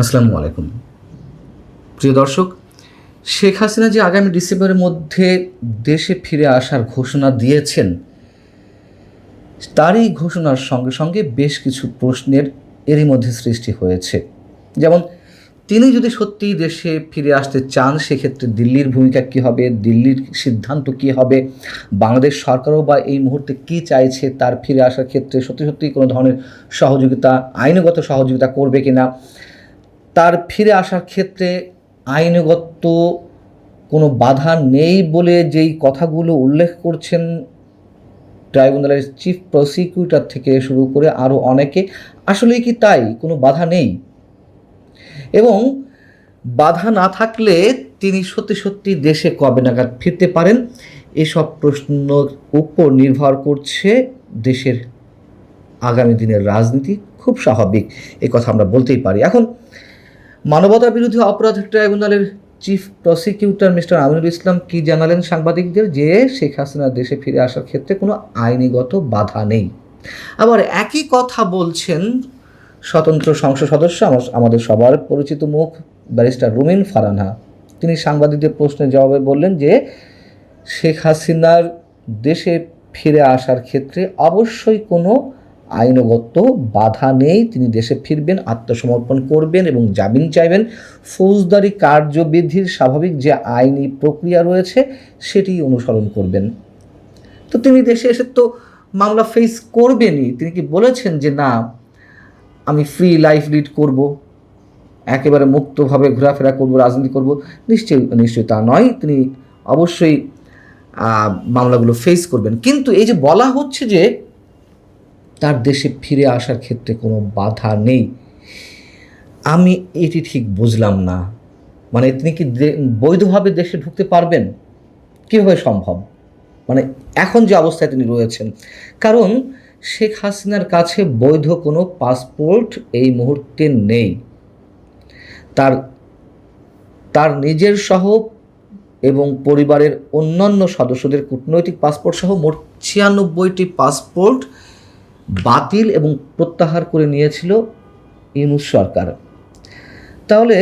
আসসালামু আলাইকুম। প্রিয় দর্শক, শেখ হাসিনা যে আগামী ডিসেম্বরের মধ্যে দেশে ফিরে আসার ঘোষণা দিয়েছেন, তারই ঘোষণার সঙ্গে সঙ্গে বেশ কিছু প্রশ্নের এরই মধ্যে সৃষ্টি হয়েছে। যেমন, তিনি যদি সত্যিই দেশে ফিরে আসতে চান, সেক্ষেত্রে দিল্লির ভূমিকা কী হবে, দিল্লির সিদ্ধান্ত কী হবে, বাংলাদেশ সরকারও বা এই মুহূর্তে কী চাইছে, তার ফিরে আসার ক্ষেত্রে সত্যি সত্যিই কোনো ধরনের সহযোগিতা, আইনগত সহযোগিতা করবে কিনা, তার ফিরে আসার ক্ষেত্রে আইনগত কোনো বাধা নেই বলে যেই কথাগুলো উল্লেখ করছেন ট্রাইব্যুনালের চিফ প্রসিকিউটর থেকে শুরু করে আরও অনেকে, আসলেই কি তাই? কোনো বাধা নেই? এবং বাধা না থাকলে তিনি সত্যি সত্যি দেশে কবে নাগাদ ফিরতে পারেন? এসব প্রশ্নের উপর নির্ভর করছে দেশের আগামী দিনের রাজনীতি। খুব স্বাভাবিক, এ কথা আমরা বলতেই পারি। এখন মানবতা বিরোধী অপরাধ ট্রাইব্যুনালের chief prosecutor mister Aminul Islam কি জানালেন সাংবাদিকদের? যে শেখ হাসিনা দেশে ফিরে আসার ক্ষেত্রে কোনো আইনিগত বাধা নেই। আবার একই কথা বলছেন স্বতন্ত্র সংসদ সদস্য, আমাদের সবার পরিচিত মুখ, ব্যারিস্টার রুমিন ফারহানা। তিনি সাংবাদিকদের প্রশ্নের জবাবে বললেন যে শেখ হাসিনার দেশে ফিরে আসার ক্ষেত্রে অবশ্যই কোনো আইনগত বাধা নেই। তিনি দেশে ফিরবেন, আত্মসমর্পণ করবেন এবং জামিন চাইবেন। ফৌজদারি কার্যবিধির স্বাভাবিক যে আইনি প্রক্রিয়া রয়েছে সেটি অনুসরণ করবেন। তো তিনি দেশে এসে তো মামলা ফেস করবেনই। তিনি কি বলেছেন যে না, আমি ফ্রি লাইফ লিড করব, একেবারে মুক্তভাবে ঘোরাফেরা করব, রাজনীতি করব? নিশ্চয়ই তা নয়। তিনি অবশ্যই মামলাগুলো ফেস করবেন। কিন্তু এই যে বলা হচ্ছে যে তার দেশে ফিরে আসার ক্ষেত্রে কোনো বাধা নেই, আমি এটি ঠিক বুঝলাম না। মানে তিনি কি বৈধভাবে দেশে ঢুকতে পারবেন? কীভাবে সম্ভব? মানে এখন যে অবস্থায় তিনি রয়েছেন, কারণ শেখ হাসিনার কাছে বৈধ কোনো পাসপোর্ট এই মুহূর্তে নেই। তার নিজের সহ এবং পরিবারের অন্যান্য সদস্যদের কূটনৈতিক পাসপোর্ট সহ মোট 96টি পাসপোর্ট বাতিল এবং প্রত্যাহার করে নিয়েছিল ইউনূস সরকার। তাহলে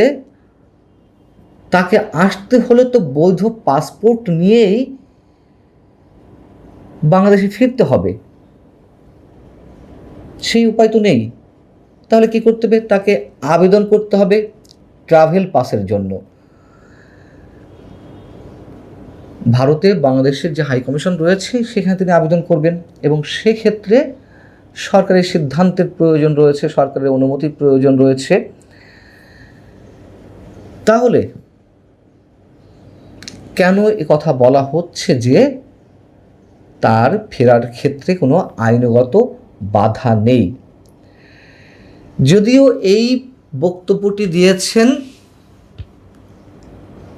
তাকে আসতে হলে তো বৈধ পাসপোর্ট নিয়েই বাংলাদেশে ফিরতে হবে, সেই উপায় তো নেই। তাহলে কি করতে হবে? তাকে আবেদন করতে হবে ট্রাভেল পাসের জন্য। ভারতে বাংলাদেশের যে হাই কমিশন রয়েছে সেখানে তিনি আবেদন করবেন এবং সেক্ষেত্রে সরকারের সিদ্ধান্তের প্রয়োজন রয়েছে, সরকারের অনুমতির প্রয়োজন রয়েছে। তাহলে কেন এ কথা বলা হচ্ছে যে তার ফেরার ক্ষেত্রে কোনো আইনগত বাধা নেই? যদিও এই বক্তব্যটি দিয়েছেন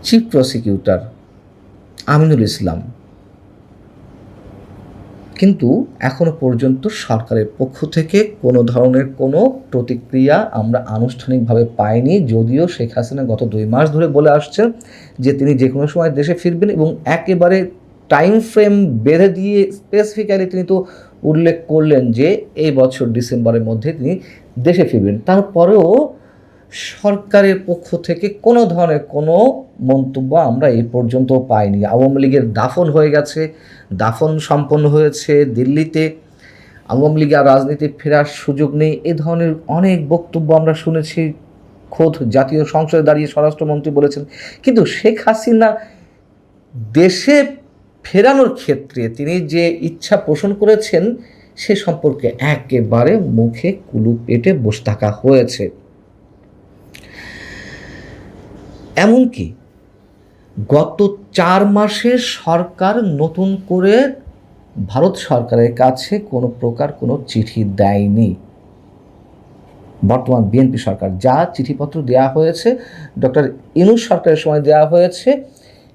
চিফ প্রসিকিউটর আমিনুল ইসলাম, কিন্তু এখনো পর্যন্ত সরকারের পক্ষ থেকে কোনো ধরনের কোনো প্রতিক্রিয়া আমরা আনুষ্ঠানিকভাবে পাইনি। যদিও শেখ হাসিনা গত 2 মাস ধরে বলে আসছেন যে তিনি যে কোনো সময় দেশে ফিরবেন এবং একেবারে টাইম ফ্রেম বেঁধে দিয়ে স্পেসিফিক্যালি তিনি তো উল্লেখ করলেন যে এই বছর ডিসেম্বরের মধ্যে তিনি দেশে ফিরবেন। তারপরেও সরকারের পক্ষ থেকে কোনো ধরনের কোনো মন্তব্য আমরা এই পর্যন্ত পাইনি। আওয়ামী লীগের দাফন হয়ে গেছে, দাফন সম্পন্ন হয়েছে দিল্লিতে, আওয়ামী লীগ আর রাজনীতি ফেরার সুযোগ নেই, এ ধরনের অনেক বক্তব্য আমরা শুনেছি। খোদ জাতীয় সংসদে দাঁড়িয়ে স্বরাষ্ট্রমন্ত্রী বলেছেন। কিন্তু শেখ হাসিনা দেশে ফেরানোর ক্ষেত্রে তিনি যে ইচ্ছা পোষণ করেছেন সে সম্পর্কে একেবারে মুখে কুলুপ পেটে বসে থাকা হয়েছে। এমনকি গত 4 মাসে সরকার নতুন করে ভারত সরকারের কাছে কোনো প্রকার কোনো চিঠি দেয়নি। বর্তমান বিএনপি সরকার যা চিঠিপত্র দেওয়া হয়েছে ডক্টর ইউনূস সরকারের সময় দেওয়া হয়েছে,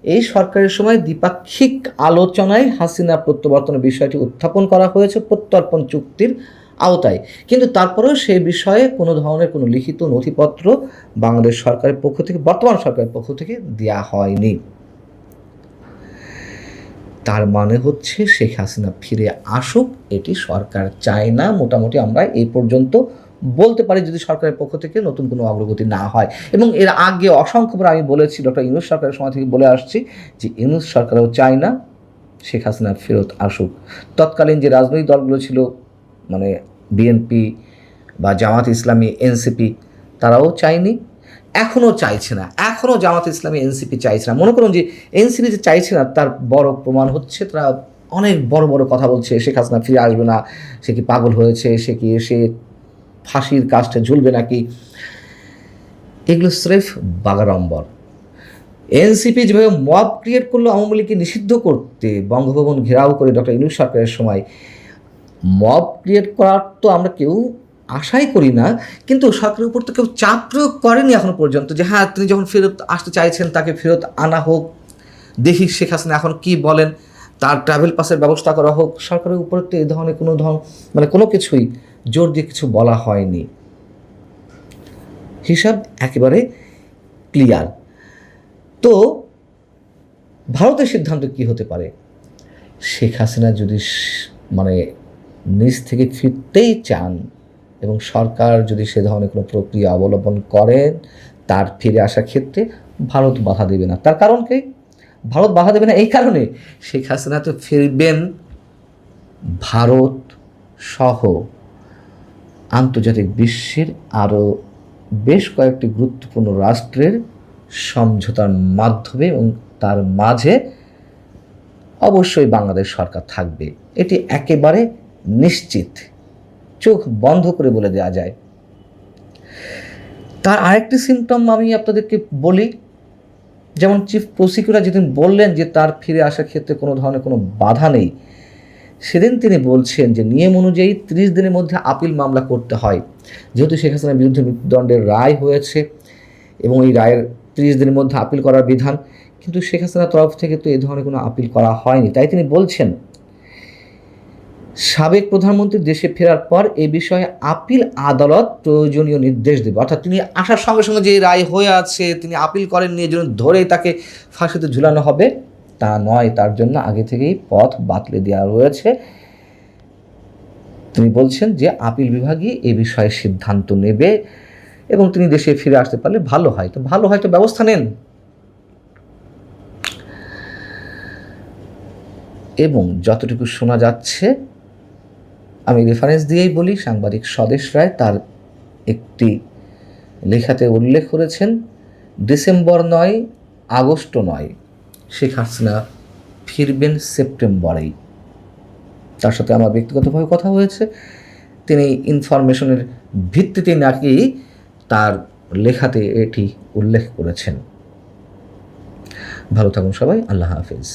এই সরকারের সময় দ্বিপাক্ষিক আলোচনায় হাসিনা প্রত্যাবর্তনের বিষয়টি উত্থাপন করা হয়েছে প্রত্যর্পণ চুক্তির আওতায়। কিন্তু তারপরেও সেই বিষয়ে কোনো ধরনের কোনো লিখিত নথিপত্র বাংলাদেশ সরকারের পক্ষ থেকে, বর্তমান সরকারের পক্ষ থেকে দেওয়া হয়নি। তার মানে হচ্ছে শেখ হাসিনা ফিরে আসুক, এটি সরকার চায় না। মোটামুটি আমরা এই পর্যন্ত বলতে পারি যদি সরকারের পক্ষ থেকে নতুন কোনো অগ্রগতি না হয়। এবং এর আগে অসংখ্যবার আমি বলেছি, ডক্টর ইউনূস সরকারের সময় থেকে বলে আসছি যে ইউনূস সরকারও চায় না শেখ হাসিনা ফেরত আসুক। তৎকালীন যে রাজনৈতিক দলগুলো ছিল, মানে বিএনপি বা জামাত ইসলামী, এনসিপি, তারাও চায়নি, এখনও চাইছে না। এখনও জামাত ইসলামী, এনসিপি চাইছে না। মনে করুন যে এনসিপি যে চাইছে না তার বড় প্রমাণ হচ্ছে তারা অনেক বড় বড় কথা বলছে, শেখ হাসিনা ফিরে আসবে না, সে কি পাগল হয়েছে, সে কি এসে ফাঁসির কাজটা ঝুলবে নাকি। এগুলো স্রেফ বাগাড়ম্বর। এনসিপি যেভাবে মব ক্রিয়েট করলো আওয়ামী লীগকে নিষিদ্ধ করতে, বঙ্গভবন ঘেরাও করে ডক্টর ইউনূস সরকারের সময়, মব ক্রিয়েট করার তো আমরা কেউ আশাই করি না, কিন্তু সরকারের উপর তো কেউ চাপ প্রয়োগ করেনি এখনো পর্যন্ত যে হ্যাঁ তিনি যখন ফেরত আসতে চাইছেন তাকে ফেরত আনা হোক, দেখি শেখ হাসিনা এখন কি বলেন, তার ট্রাভেল পাসের ব্যবস্থা করা হোক। সরকারের উপর তো এই ধরনের কোনো কিছুই জোর দিয়ে কিছু বলা হয়নি। হিসাব একেবারে ক্লিয়ার। তো ভারতের সিদ্ধান্ত কি হতে পারে? শেখ হাসিনা যদি নিজ থেকে ফিরতেই চান এবং সরকার যদি সে ধরনের কোনো প্রক্রিয়া অবলম্বন করেন তার ফিরে আসার ক্ষেত্রে, ভারত বাধা দেবে না। তার কারণ কি? ভারত বাধা দেবে না এই কারণে, শেখ হাসিনা তো ফিরবেন ভারত সহ আন্তর্জাতিক বিশ্বের আরও বেশ কয়েকটি গুরুত্বপূর্ণ রাষ্ট্রের সমঝোতার মাধ্যমে, এবং তার মাঝে অবশ্যই বাংলাদেশ সরকার থাকবে। এটি একেবারে নিশ্চিত, চোখ বন্ধ করে বলে দেওয়া যায়। তার আরেকটি সিমটম আমি আপনাদেরকে বলি, যেমন চিফ প্রসিকিউটর যেদিন বললেন যে তার ফিরে আসার ক্ষেত্রে কোনো ধরনের কোনো বাধা নেই, সেদিন তিনি বলছেন যে নিয়ম অনুযায়ী 30 দিনের মধ্যে আপিল মামলা করতে হয়। যেহেতু শেখ হাসিনার বিরুদ্ধে মৃত্যুদণ্ডের রায় হয়েছে এবং এই রায়ের 30 দিনের মধ্যে আপিল করার বিধান, কিন্তু শেখ হাসিনার তরফ থেকে তো এই ধরনের কোনো আপিল করা হয়নি। তাই তিনি বলছেন সাবেক প্রধানমন্ত্রী দেশে ফেরার পর এ বিষয়ে আপিল আদালত প্রয়োজনীয় নির্দেশ দেবে। অর্থাৎ তিনি আসার সঙ্গে সঙ্গে যে রায় হয়ে আছে তিনি আপিল করেননি, এই জন্য ধরেই তাকে ফাঁসিতে ঝুলানো হবে তা নয়, তার জন্য আগে থেকেই পথ বাতলে দেওয়া রয়েছে। তিনি বলছেন যে আপিল বিভাগই এ বিষয়ে সিদ্ধান্ত নেবে এবং তিনি দেশে ফিরে আসতে পারলে ভালো হয়। তো ভালো হয় তো ব্যবস্থা নেন। এবং যতটুকু শোনা যাচ্ছে, আমি রেফারেন্স দিয়েই বলি, সাংবাদিক স্বদেশ রায় তার একটি লেখাতে উল্লেখ করেছেন ডিসেম্বর নয়, আগস্ট নয়, শেখ হাসিনা ফিরবেন সেপ্টেম্বরেই। তার সাথে আমার ব্যক্তিগতভাবে কথা হয়েছে, তিনি ইনফরমেশনের ভিত্তিতে নাকি তার লেখাতে এটি উল্লেখ করেছেন। ভালো থাকুন সবাই, আল্লাহ হাফিজ।